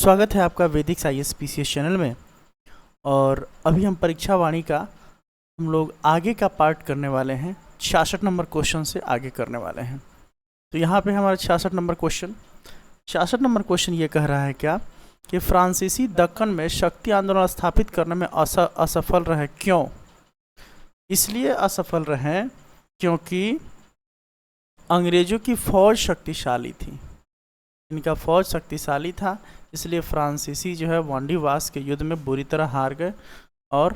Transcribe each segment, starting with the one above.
स्वागत है आपका वैदिक साइंस पीसीएस चैनल में। और अभी हम परीक्षा वाणी का हम लोग आगे का पार्ट करने वाले हैं। 66 नंबर क्वेश्चन से आगे करने वाले हैं। तो यहाँ पे हमारा 66 नंबर क्वेश्चन ये कह रहा है क्या कि फ्रांसीसी दक्कन में शक्ति आंदोलन स्थापित करने में असफल रहे। क्यों? इसलिए असफल रहे क्योंकि अंग्रेज़ों की फौज शक्तिशाली थी, इनका फौज शक्तिशाली था, इसलिए फ्रांसीसी जो है वांडीवास के युद्ध में बुरी तरह हार गए और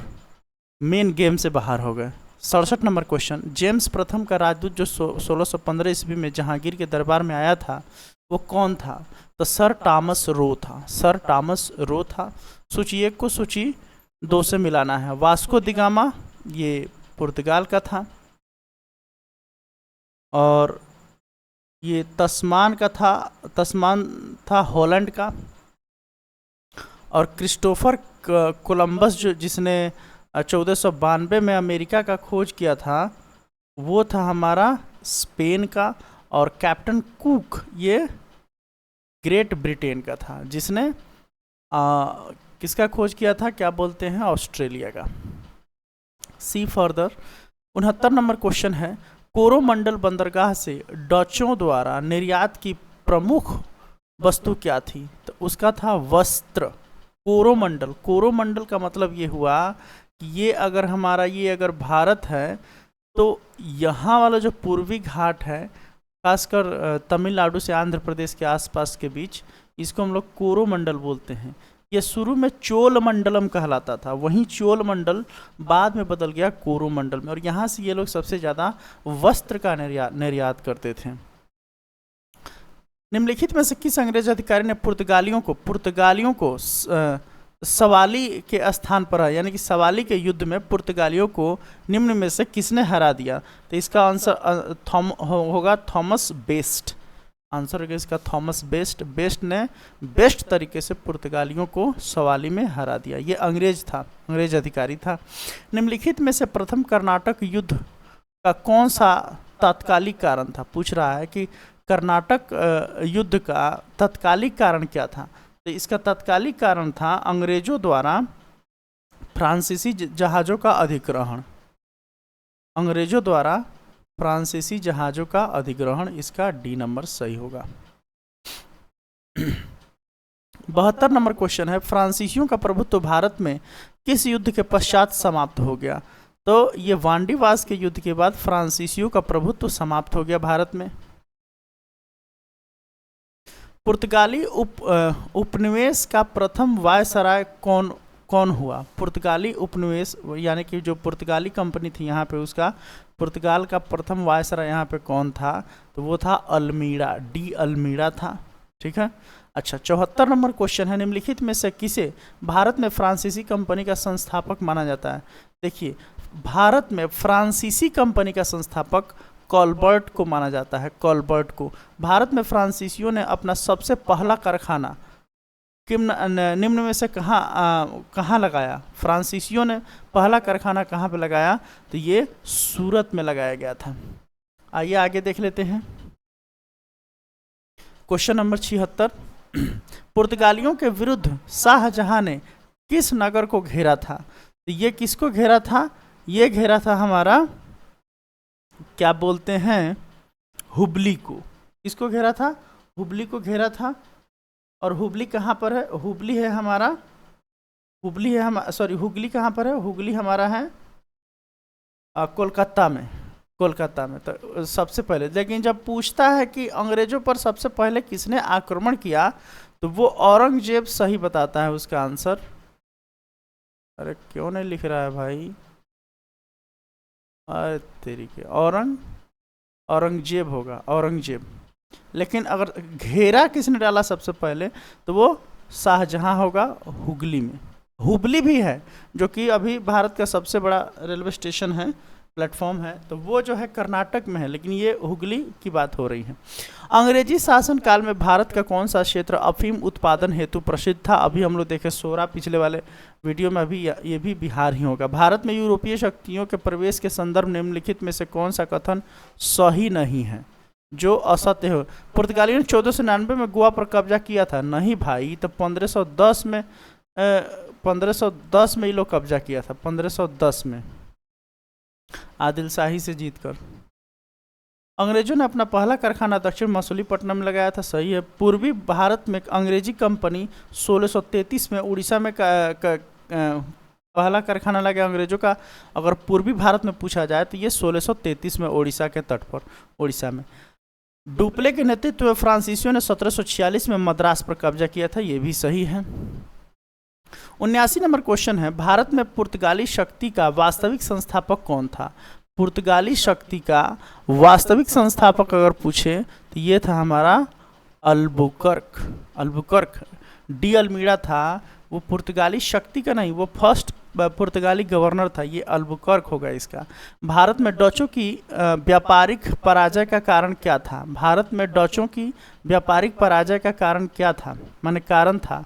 मेन गेम से बाहर हो गए। 67 नंबर क्वेश्चन, जेम्स प्रथम का राजदूत जो 1615 ईस्वी में जहांगीर के दरबार में आया था वो कौन था? तो सर टॉमस रो था। सूची 1 को सूची 2 से मिलाना है। वास्को दी गामा ये पुर्तगाल का था, और ये तस्मान था हॉलैंड का, और क्रिस्टोफर कोलंबस जो जिसने 1492 में अमेरिका का खोज किया था वो था हमारा स्पेन का, और कैप्टन कुक ये ग्रेट ब्रिटेन का था, जिसने किसका खोज किया था? क्या बोलते हैं? ऑस्ट्रेलिया का। सी फर्दर 69 नंबर क्वेश्चन है, कोरोमंडल बंदरगाह से डचों द्वारा निर्यात की प्रमुख वस्तु क्या थी? तो उसका था वस्त्र। कोरोमंडल का मतलब ये हुआ कि ये अगर भारत है तो यहाँ वाला जो पूर्वी घाट है, खासकर तमिलनाडु से आंध्र प्रदेश के आसपास के बीच, इसको हम लोग कोरोमंडल बोलते हैं। ये शुरू में चोलमंडलम कहलाता था, वहीं चोलमंडल बाद में बदल गया कोरोमंडल में, और यहाँ से ये लोग सबसे ज़्यादा वस्त्र का निर्यात करते थे। निम्नलिखित में से किस अंग्रेज अधिकारी ने पुर्तगालियों को सवाली के स्थान पर है, यानी कि सवाली के युद्ध में पुर्तगालियों को निम्न में से किसने हरा दिया? तो इसका आंसर होगा थॉमस बेस्ट। आंसर होगा इसका थॉमस बेस्ट। बेस्ट ने बेस्ट तरीके से पुर्तगालियों को सवाली में हरा दिया। ये अंग्रेज अधिकारी था। निम्नलिखित में से प्रथम कर्नाटक युद्ध का कौन सा तात्कालिक कारण था? पूछ रहा है कि कर्नाटक युद्ध का तात्कालिक कारण क्या था? तो इसका तात्कालिक कारण था अंग्रेजों द्वारा फ्रांसीसी जहाज़ों का अधिग्रहण। इसका डी नंबर सही होगा। 72 नंबर क्वेश्चन है, फ्रांसीसियों का प्रभुत्व भारत में किस युद्ध के पश्चात समाप्त हो गया? तो ये वांडीवास के युद्ध के बाद फ्रांसीसियों का प्रभुत्व समाप्त हो गया भारत में। पुर्तगाली उपनिवेश का प्रथम वायसराय कौन हुआ? पुर्तगाली उपनिवेश यानी कि जो पुर्तगाली कंपनी थी यहाँ पे, उसका पुर्तगाल का प्रथम वायसराय यहाँ पे कौन था? तो वो था अल्मीड़ा, डी अल्मीड़ा था। ठीक है। अच्छा, 74 नंबर क्वेश्चन है, निम्नलिखित में से किसे भारत में फ्रांसीसी कंपनी का संस्थापक माना जाता है? देखिए, भारत में फ्रांसीसी कंपनी का संस्थापक कॉलबर्ट को माना जाता है। कॉलबर्ट को भारत में फ्रांसीसियों ने अपना सबसे पहला कारखाना निम्न में से कहाँ लगाया? फ्रांसीसियों ने पहला कारखाना कहाँ पे लगाया? तो ये सूरत में लगाया गया था। आइए आगे देख लेते हैं। क्वेश्चन नंबर 76, पुर्तगालियों के विरुद्ध शाहजहां ने किस नगर को घेरा था? तो ये किसको घेरा था? ये घेरा था हमारा, क्या बोलते हैं, हुबली को। किसको घेरा था? हुबली को घेरा था। और हुबली कहाँ पर है? हुगली कहाँ पर है? हुगली हमारा है कोलकाता में। तो सबसे पहले, लेकिन जब पूछता है कि अंग्रेजों पर सबसे पहले किसने आक्रमण किया, तो वो औरंगजेब सही बताता है उसका आंसर। अरे क्यों नहीं लिख रहा है भाई? अरे तेरी के, औरंगजेब होगा, औरंगजेब। लेकिन अगर घेरा किसने डाला सबसे पहले, तो वो शाहजहां होगा हुगली में। हुबली भी है, जो कि अभी भारत का सबसे बड़ा रेलवे स्टेशन है, प्लेटफॉर्म है, तो वो जो है कर्नाटक में है, लेकिन ये हुगली की बात हो रही है। अंग्रेजी शासन काल में भारत का कौन सा क्षेत्र अफीम उत्पादन हेतु प्रसिद्ध था? अभी हम लोग देखे सोरा पिछले वाले वीडियो में, अभी ये भी बिहार ही होगा। भारत में यूरोपीय शक्तियों के प्रवेश के संदर्भ निम्नलिखित में से कौन सा कथन सही नहीं है? जो असत्य हो। पुर्तगालियों ने 1499 में गोवा पर कब्जा किया था, नहीं भाई, तो 1510 में 1510 में ये लोग कब्जा किया था, 1510 में आदिल शाही से जीतकर। अंग्रेजों ने अपना पहला कारखाना दक्षिण मसूलीपट्टनम में लगाया था, सही है। पूर्वी भारत में अंग्रेजी कंपनी 1633 में उड़ीसा में पहला कारखाना लगा अंग्रेजों का। अगर पूर्वी भारत में पूछा जाए तो ये 1633 में उड़ीसा के तट पर, उड़ीसा में। डुप्ले के नेतृत्व में फ्रांसीसियों ने 1746 में मद्रास पर कब्जा किया था, ये भी सही है। 79 नंबर क्वेश्चन है, भारत में पुर्तगाली शक्ति का वास्तविक संस्थापक कौन था? पुर्तगाली शक्ति का वास्तविक संस्थापक अगर पूछे तो ये था हमारा अल्बुकर्क डी अल्मीड़ा था। वो पुर्तगाली शक्ति का नहीं, वो फर्स्ट पुर्तगाली गवर्नर था, ये अल्बुकर्क होगा इसका। भारत में डचों की व्यापारिक पराजय का कारण क्या था? भारत में डचों की व्यापारिक पराजय का कारण क्या था, माने कारण था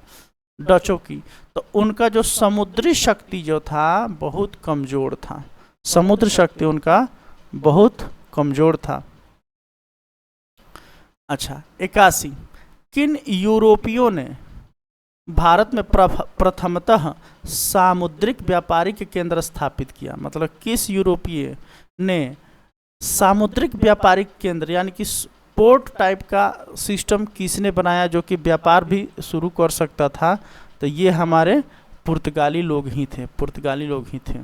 डचों की? तो उनका जो समुद्री शक्ति जो था बहुत कमजोर था, समुद्र शक्ति उनका बहुत कमजोर था। अच्छा, 81 किन यूरोपियों ने भारत में प्रथमतः सामुद्रिक व्यापारिक केंद्र स्थापित किया? मतलब किस यूरोपीय ने सामुद्रिक व्यापारिक केंद्र यानी कि पोर्ट टाइप का सिस्टम किसने बनाया जो कि व्यापार भी शुरू कर सकता था? तो ये हमारे पुर्तगाली लोग ही थे, पुर्तगाली लोग ही थे।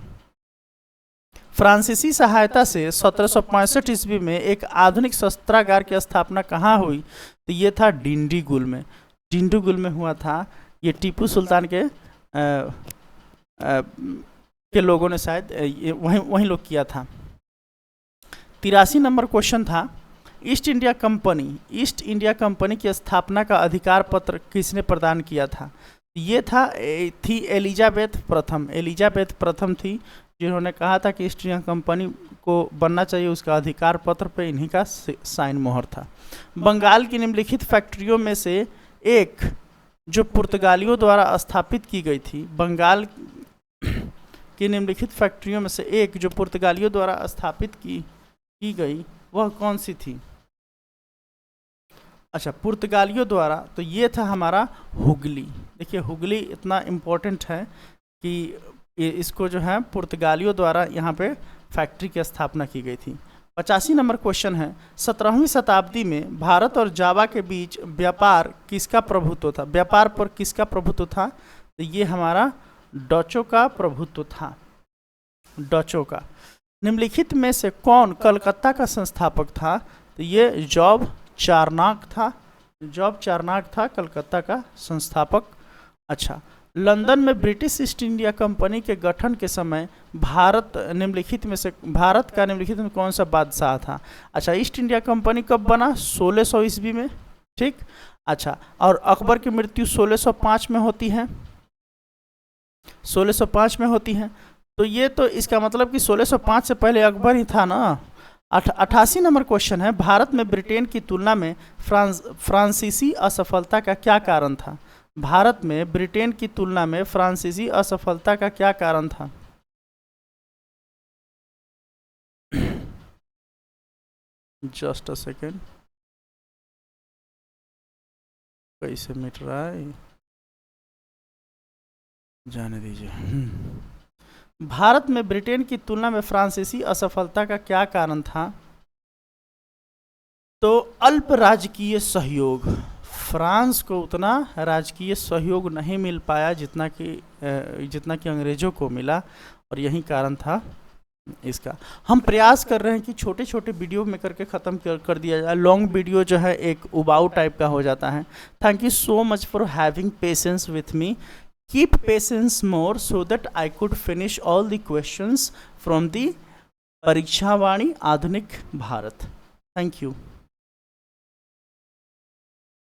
फ्रांसीसी सहायता से 1765 ईस्वी में एक आधुनिक शस्त्रागार की स्थापना कहाँ हुई? तो ये था डिंडीगुल में, डिंडीगुल में हुआ था। ये टीपू सुल्तान के लोगों ने शायद वहीं लोग किया था। 83 नंबर क्वेश्चन था, ईस्ट इंडिया कंपनी की स्थापना का अधिकार पत्र किसने प्रदान किया था? ये थी एलिजाबेथ प्रथम थी, जिन्होंने कहा था कि ईस्ट इंडिया कंपनी को बनना चाहिए, उसका अधिकार पत्र पे इन्हीं का साइन मोहर था। बंगाल की निम्नलिखित फैक्ट्रियों में से एक जो पुर्तगालियों द्वारा स्थापित की गई थी, बंगाल की निम्नलिखित फैक्ट्रियों में से एक जो पुर्तगालियों द्वारा स्थापित की गई वह कौन सी थी? अच्छा, पुर्तगालियों द्वारा, तो ये था हमारा हुगली। देखिए हुगली इतना इम्पोर्टेंट है कि इसको जो है पुर्तगालियों द्वारा यहाँ पे फैक्ट्री की स्थापना की गई थी। 85 नंबर क्वेश्चन है, 17वीं शताब्दी में भारत और जावा के बीच व्यापार किसका प्रभुत्व था? व्यापार पर किसका प्रभुत्व था? तो ये हमारा डचों का प्रभुत्व था, डचों का। निम्नलिखित में से कौन कलकत्ता का संस्थापक था? तो ये जॉब चारनाक था कलकत्ता का संस्थापक। अच्छा, लंदन में ब्रिटिश ईस्ट इंडिया कंपनी के गठन के समय भारत का निम्नलिखित में कौन सा बादशाह था? अच्छा, ईस्ट इंडिया कंपनी कब बना? 1600 ईस्वी में, ठीक। अच्छा, और अकबर की मृत्यु 1605 में होती है, 1605 में होती है। तो ये तो इसका मतलब कि 1605 से पहले अकबर ही था ना। 88 नंबर क्वेश्चन है, भारत में ब्रिटेन की तुलना में फ्रांसीसी असफलता का क्या कारण था? भारत में ब्रिटेन की तुलना में फ्रांसीसी असफलता का क्या कारण था? जस्ट अ सेकेंड, कैसे मिट रहा है, जाने दीजिए। भारत में ब्रिटेन की तुलना में फ्रांसीसी असफलता का क्या कारण था? तो अल्प राजकीय सहयोग, फ्रांस को उतना राजकीय सहयोग नहीं मिल पाया जितना कि अंग्रेजों को मिला, और यही कारण था इसका। हम प्रयास कर रहे हैं कि छोटे छोटे वीडियो में करके ख़त्म कर दिया जाए, लॉन्ग वीडियो जो है एक उबाऊ टाइप का हो जाता है। Thank you so much for having patience with me. Keep patience more so that I could finish all the questions from the Pariksha Vani Adhunik Bharat. Thank you.